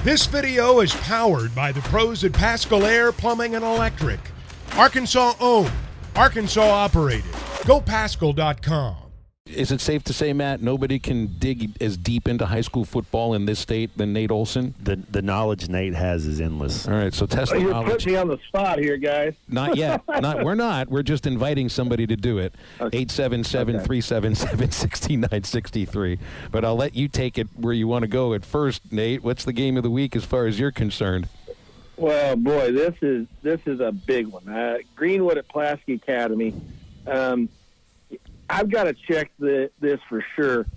This video is powered by the pros at Pascal Air Plumbing and Electric. Arkansas owned, Arkansas operated. GoPascal.com. Is it safe to say, Matt, nobody can dig as deep into high school football in this state than Nate Olson? The knowledge Nate has is endless. All right, so test the You're knowledge. putting me on the spot here, guys. Not yet. We're not. We're just inviting somebody to do it. Okay. 877-377-6963. But I'll let you take it where you want to go at first, Nate. What's the game of the week as far as you're concerned? Well, boy, this is a big one. Greenwood-Pulaski Academy. I've got to check this for sure.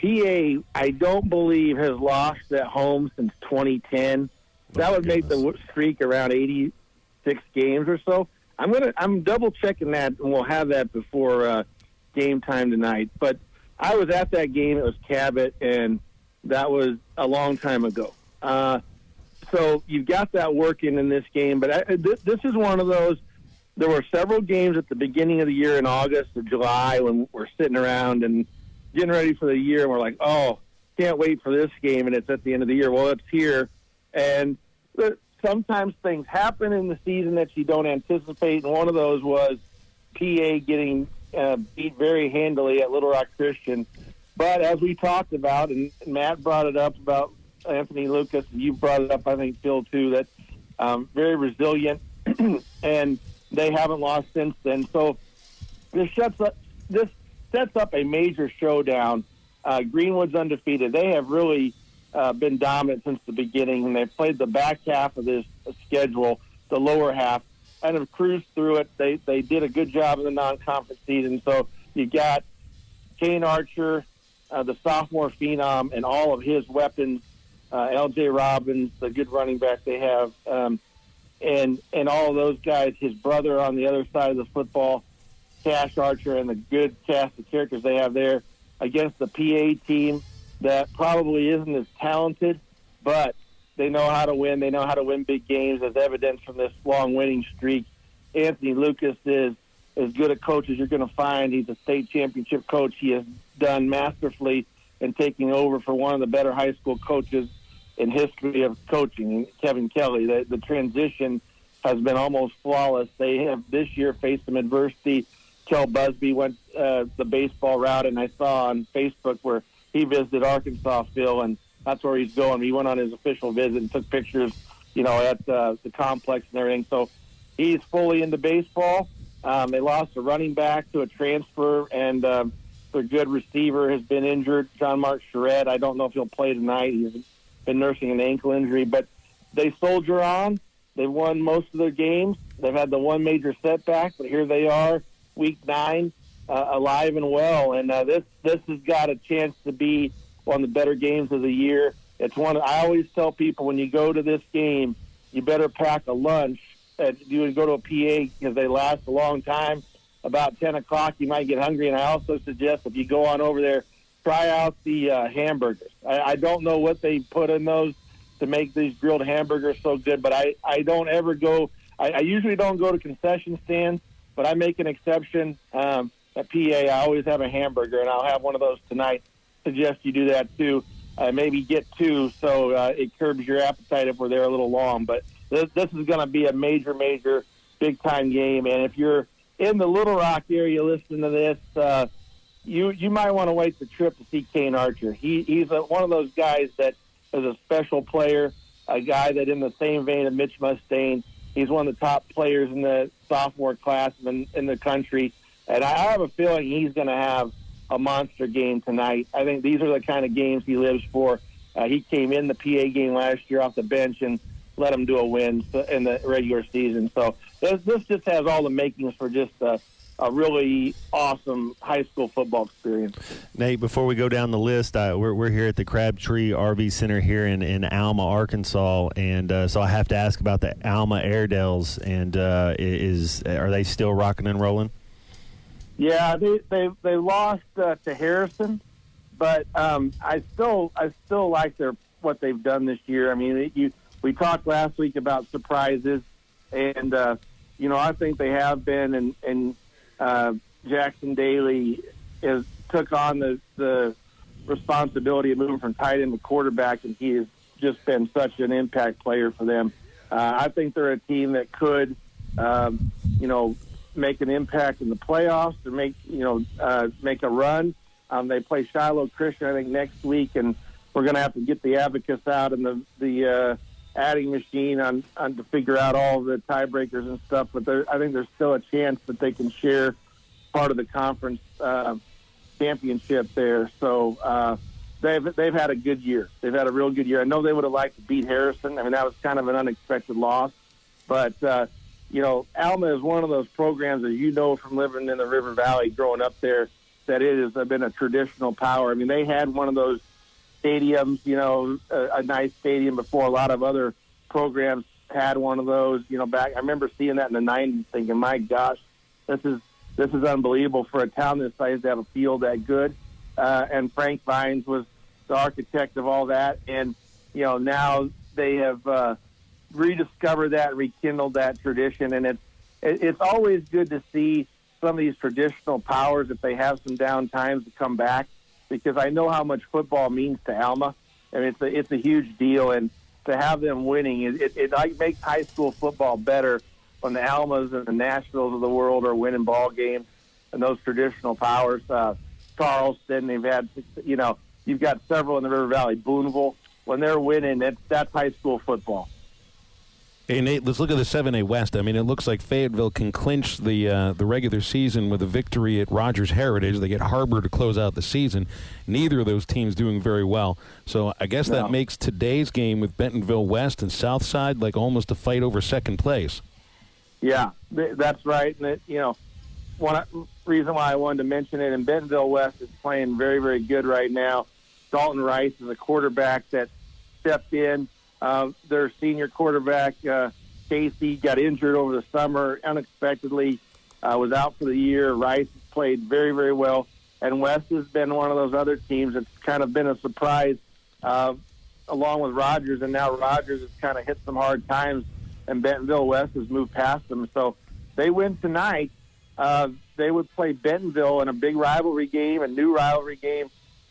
PA, I don't believe, has lost at home since 2010. That would make the streak around 86 games or so. I'm double checking that, and we'll have that before game time tonight. But I was at that game. It was Cabot, and that was a long time ago. So you've got that working in this game. But this is one of those. There were several games at the beginning of the year in August or July when we're sitting around and getting ready for the year, and we're like, oh, can't wait for this game, and it's at the end of the year. Well, it's here. And sometimes things happen in the season that you don't anticipate, and one of those was PA getting beat very handily at Little Rock Christian. But as we talked about, and Matt brought it up about Anthony Lucas, and you brought it up, I think, Phil, too, that very resilient, and they haven't lost since then. So this sets up a major showdown. Greenwood's undefeated. They have really been dominant since the beginning, and they've played the back half of this schedule, the lower half, and have cruised through it. They did a good job in the non-conference season. So you got Kane Archer, the sophomore phenom, and all of his weapons, L.J. Robbins, the good running back they have, and all of those guys, his brother on the other side of the football, Cash Archer, and the good cast of characters they have there against the PA team that probably isn't as talented, but they know how to win. They know how to win big games, as evidenced from this long winning streak. Anthony Lucas is as good a coach as you're going to find. He's a state championship coach. He has done masterfully in taking over for one of the better high school coaches in history of coaching, Kevin Kelly. The transition has been almost flawless. They have this year faced some adversity. Kel Busby went the baseball route, and I saw on Facebook where he visited Arkansas, Phil, and that's where he's going. He went on his official visit and took pictures, at the complex and everything. So he's fully into baseball. They lost a running back to a transfer, and their good receiver has been injured, John Mark Charette. I don't know if he'll play tonight. He's been nursing an ankle injury, but they soldier on. They've won most of their games. They've had the one major setback, but here they are, week 9, alive and well. And this has got a chance to be one of the better games of the year. It's one I always tell people, when you go to this game, you better pack a lunch. You would go to a PA because they last a long time. About 10 o'clock, you might get hungry, and I also suggest if you go on over there, try out the hamburgers. I don't know what they put in those to make these grilled hamburgers so good, but I don't ever go. I usually don't go to concession stands, but I make an exception. At PA, I always have a hamburger, and I'll have one of those tonight. Suggest you do that too. Maybe get 2 so it curbs your appetite if we're there a little long. But this is going to be a major, major, big-time game. And if you're in the Little Rock area listening to this, you might want to wait the trip to see Kane Archer. He's one of those guys that is a special player, a guy that in the same vein of Mitch Mustaine, he's one of the top players in the sophomore class in the country. And I have a feeling he's going to have a monster game tonight. I think these are the kind of games he lives for. He came in the PA game last year off the bench and let him do a win in the regular season. So this just has all the makings for just a really awesome high school football experience. Nate, before we go down the list, we're here at the Crabtree RV Center here in Alma, Arkansas, and so I have to ask about the Alma Airedales. And are they still rocking and rolling? Yeah, they lost to Harrison, but I still like what they've done this year. I mean, we talked last week about surprises, and I think they have been. And Jackson Daly took on the responsibility of moving from tight end to quarterback, and he has just been such an impact player for them. I think they're a team that could, make an impact in the playoffs or make a run. They play Shiloh Christian, I think, next week, and we're going to have to get the abacus out and the adding machine on to figure out all the tiebreakers and stuff. But I think there's still a chance that they can share part of the conference championship there. So they've had a good year. They've had a real good year. I know they would have liked to beat Harrison. I mean, that was kind of an unexpected loss. But, Alma is one of those programs that you know from living in the River Valley growing up there that it has been a traditional power. I mean, they had one of those stadiums, a nice stadium before a lot of other programs had one of those, back. I remember seeing that in the 90s thinking, my gosh, this is unbelievable for a town this size to have a field that good. And Frank Vines was the architect of all that. And, now they have rediscovered that, rekindled that tradition. And it's always good to see some of these traditional powers, if they have some down times, to come back, because I know how much football means to Alma, and it's a huge deal. And to have them winning, it makes high school football better when the Almas and the Nashvilles of the world are winning ball games, and those traditional powers. Charleston, they've had, you've got several in the River Valley. Booneville, when they're winning, that's high school football. Hey, Nate, let's look at the 7A West. I mean, it looks like Fayetteville can clinch the regular season with a victory at Rogers Heritage. They get Harbor to close out the season. Neither of those teams doing very well. So I guess that makes today's game with Bentonville West and Southside like almost a fight over second place. Yeah, that's right. And one reason why I wanted to mention it, and Bentonville West is playing very, very good right now. Dalton Rice is a quarterback that stepped in. Their senior quarterback, Casey, got injured over the summer unexpectedly, was out for the year. Rice has played very, very well. And West has been one of those other teams that's kind of been a surprise along with Rogers. And now Rogers has kind of hit some hard times, and Bentonville West has moved past them. So they win tonight. They would play Bentonville in a big rivalry game, a new rivalry game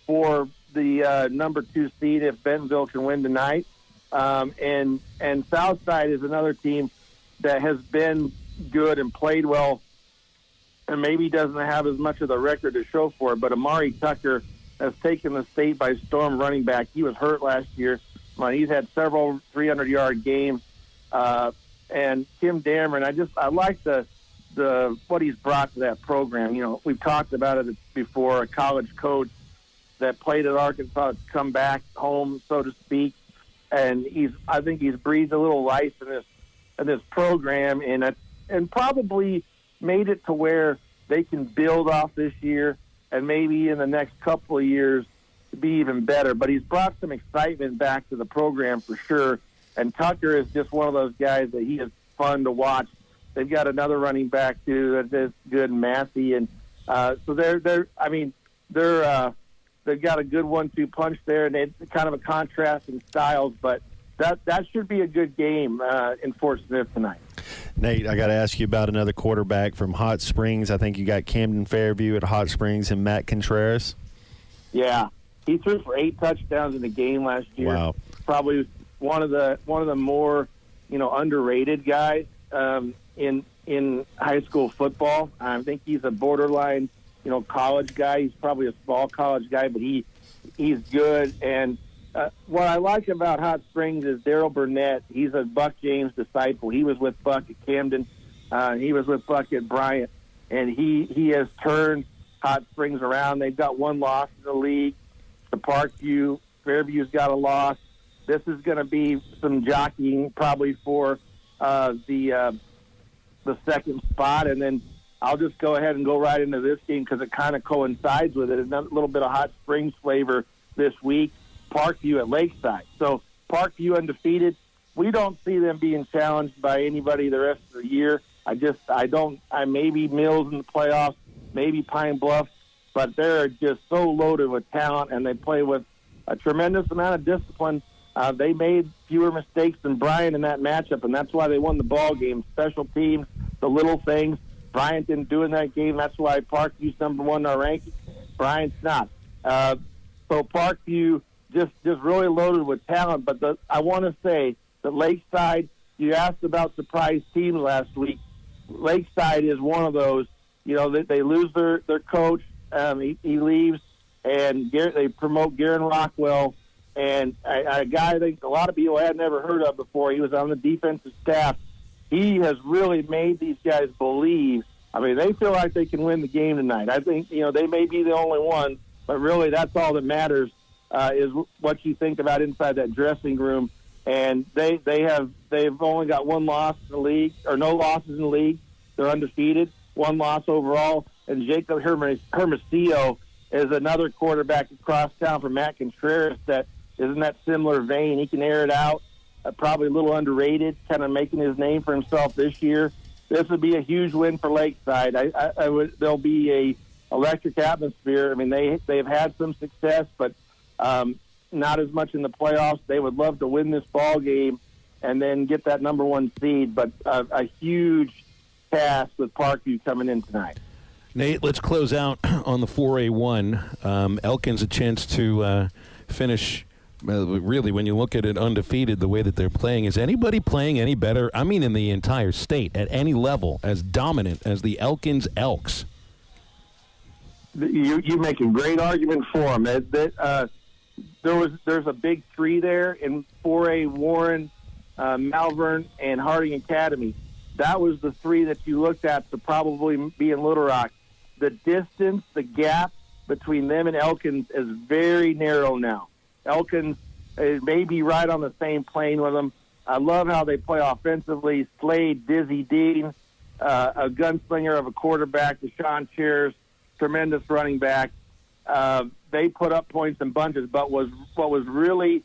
for the number 2 seed if Bentonville can win tonight. And Southside is another team that has been good and played well, and maybe doesn't have as much of the record to show for it. But Amari Tucker has taken the state by storm, running back. He was hurt last year. He's had several 300-yard games. And Tim Dameron, I like the what he's brought to that program. We've talked about it before. A college coach that played at Arkansas to come back home, so to speak. And I think he's breathed a little life in this program, and probably made it to where they can build off this year, and maybe in the next couple of years be even better. But he's brought some excitement back to the program for sure. And Tucker is just one of those guys that he is fun to watch. They've got another running back too that's good, Massey, and so they've got a good 1-2 punch there, and it's kind of a contrast in styles, but that should be a good game in Fort Smith tonight. Nate, I got to ask you about another quarterback from Hot Springs. I think you got Camden Fairview at Hot Springs and Matt Contreras. Yeah, he threw for 8 touchdowns in the game last year. Wow, probably one of the more underrated guys in high school football. I think he's a borderline college guy. He's probably a small college guy, but he's good. And what I like about Hot Springs is Daryl Burnett. He's a Buck James disciple. He was with Buck at Camden. He was with Buck at Bryant. And he has turned Hot Springs around. They've got one loss in the league to Parkview. Fairview's got a loss. This is going to be some jockeying probably for the second spot. And then I'll just go ahead and go right into this game because it kind of coincides with it. A little bit of Hot Springs flavor this week. Parkview at Lakeside. So Parkview undefeated. We don't see them being challenged by anybody the rest of the year. Maybe Mills in the playoffs, maybe Pine Bluff, but they're just so loaded with talent, and they play with a tremendous amount of discipline. They made fewer mistakes than Bryant in that matchup, and that's why they won the ball game. Special teams, the little things. Bryant didn't do in that game. That's why Parkview's number 1 in our ranking. Bryant's not. So Parkview just really loaded with talent. But I want to say that Lakeside, you asked about surprise teams last week. Lakeside is one of those. You know, they lose their coach. He leaves, and they promote Garen Rockwell, and a guy that a lot of people had never heard of before. He was on the defensive staff. He has really made these guys believe. I mean, they feel like they can win the game tonight. I think, you know, they may be the only ones, but really that's all that matters is what you think about inside that dressing room. And they've only got one loss in the league, or no losses in the league. They're undefeated, one loss overall. And Jacob Hermosillo is another quarterback across town from Matt Contreras that is in that similar vein. He can air it out, probably a little underrated, kind of making his name for himself this year. This would be a huge win for Lakeside. There'll be a electric atmosphere. I mean, they've had some success, but not as much in the playoffs. They would love to win this ball game and then get that number one seed, but a huge task with Parkview coming in tonight. Nate, let's close out on the 4A1. Elkins a chance to finish, really, when you look at it undefeated, the way that they're playing. Is anybody playing any better, I mean in the entire state, at any level, as dominant as the Elkins Elks? You make a great argument for them. There's a big three there in 4A, Warren, Malvern, and Harding Academy. That was the three that you looked at to probably be in Little Rock. The distance, the gap between them and Elkins is very narrow now. Elkins may be right on the same plane with them. I love how they play offensively. Slade, Dizzy Dean, a gunslinger of a quarterback, Deshaun Cheers, tremendous running back. They put up points in bunches, but what was really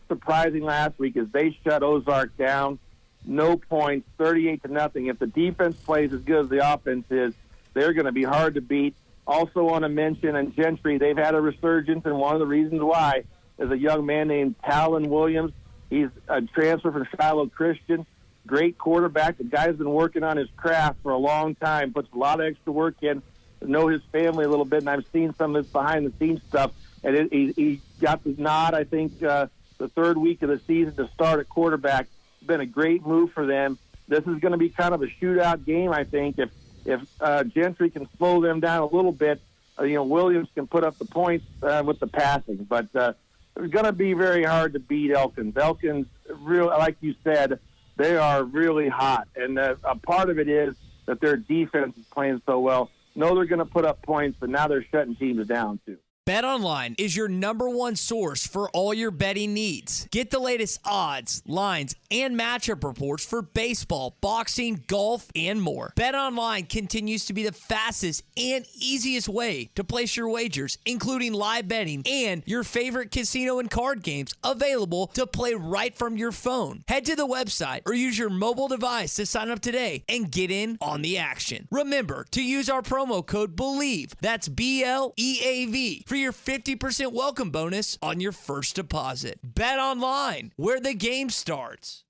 surprising last week is they shut Ozark down. No points, 38-0. If the defense plays as good as the offense is, they're going to be hard to beat. Also want to mention, in Gentry, they've had a resurgence, and one of the reasons why is a young man named Talon Williams. He's a transfer from Shiloh Christian. Great quarterback. The guy's been working on his craft for a long time, puts a lot of extra work in, to know his family a little bit, and I've seen some of his behind-the-scenes stuff. And he got the nod, I think, the third week of the season to start at quarterback. It's been a great move for them. This is going to be kind of a shootout game, I think. If Gentry can slow them down a little bit, Williams can put up the points with the passing. But it's going to be very hard to beat Elkins. Elkins, real, like you said, they are really hot. And a part of it is that their defense is playing so well. No, they're going to put up points, but now they're shutting teams down, too. BetOnline is your #1 source for all your betting needs. Get the latest odds, lines, and matchup reports for baseball, boxing, golf, and more. BetOnline continues to be the fastest and easiest way to place your wagers, including live betting and your favorite casino and card games available to play right from your phone. Head to the website or use your mobile device to sign up today and get in on the action. Remember to use our promo code BELIEVE, that's BLEAV, for your 50% welcome bonus on your first deposit. Bet online, where the game starts.